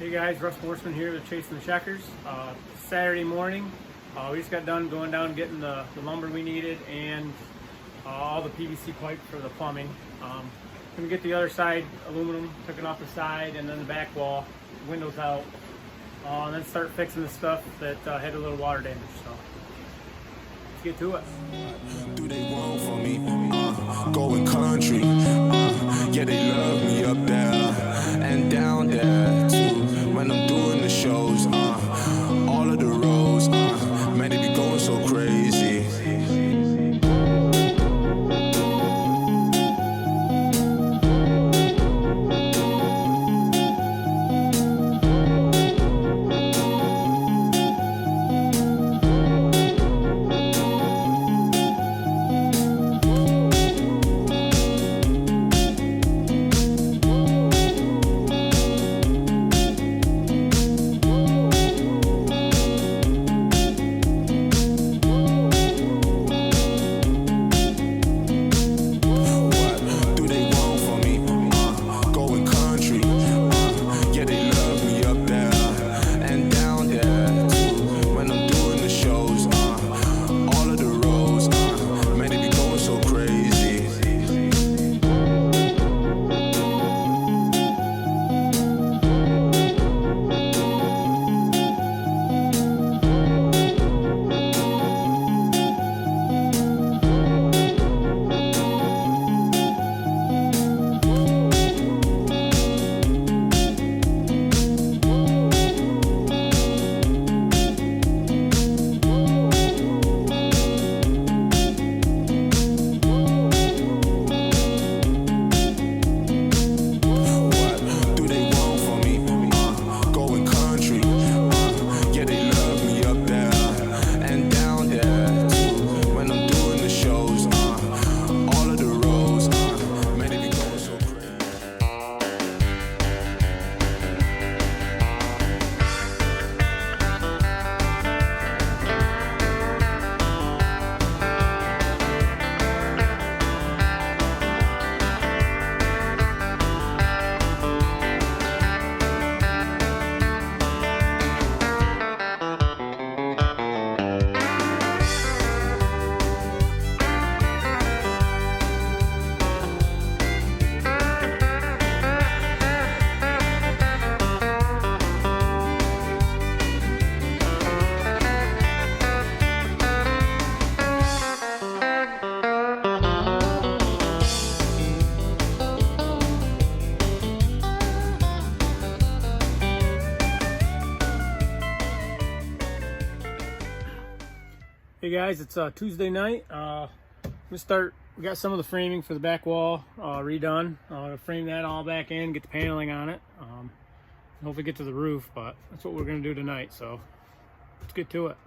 Hey guys, Russ Horseman here with Chasing the Checkers. Saturday morning, we just got done going down and getting the lumber we needed and all the PVC pipe for the plumbing. Gonna get the other side aluminum, took it off the side, and then the back wall, windows out, and then start fixing the stuff that had a little water damage. So let's get to it. Do they want for me? Going country. Yeah, they love me up there and down there too. When I'm doing the shows, all of the roads, man, they be going so crazy. Hey guys, it's Tuesday night. We got some of the framing for the back wall redone. Frame that all back in, get the paneling on it. Hopefully get to the roof, but that's what we're gonna do tonight. So let's get to it.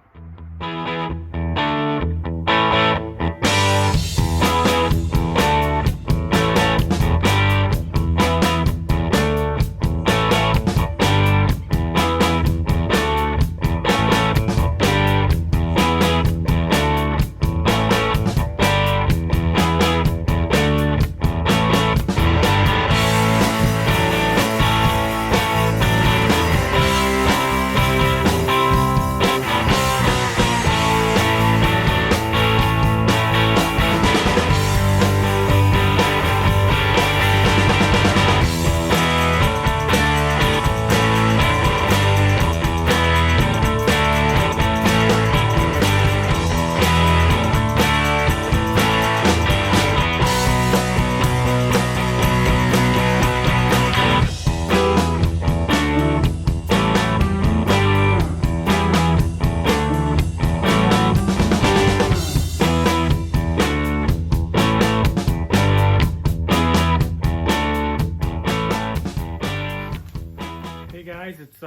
Guys, it's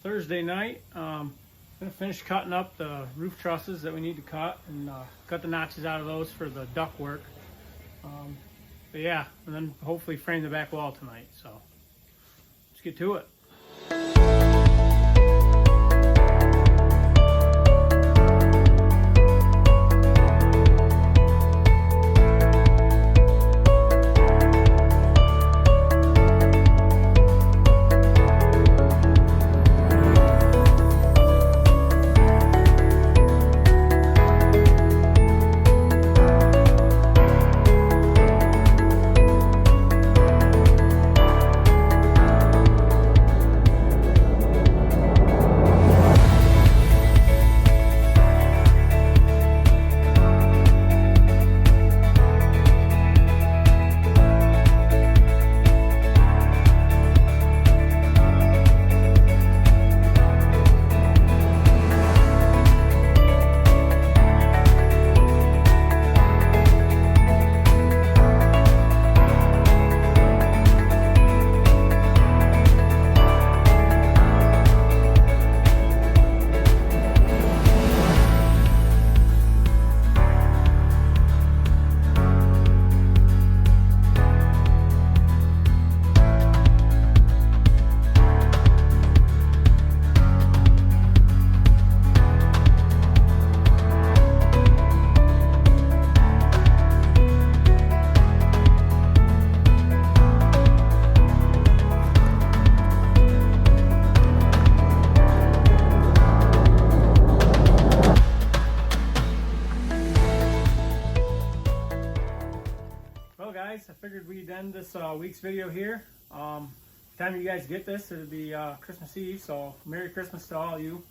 Thursday night. I'm gonna finish cutting up the roof trusses that we need to cut and cut the notches out of those for the duct work. But yeah, and then hopefully frame the back wall tonight. So let's get to it. Well, guys, I figured we'd end this week's video here. Time you guys get this, it'll be Christmas Eve, so Merry Christmas to all of you.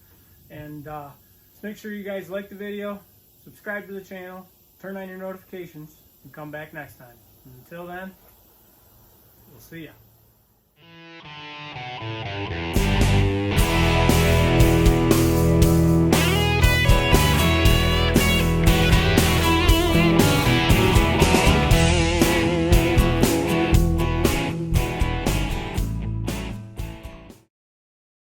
And just make sure you guys like the video, subscribe to the channel, turn on your notifications, and come back next time. And until then, we'll see ya.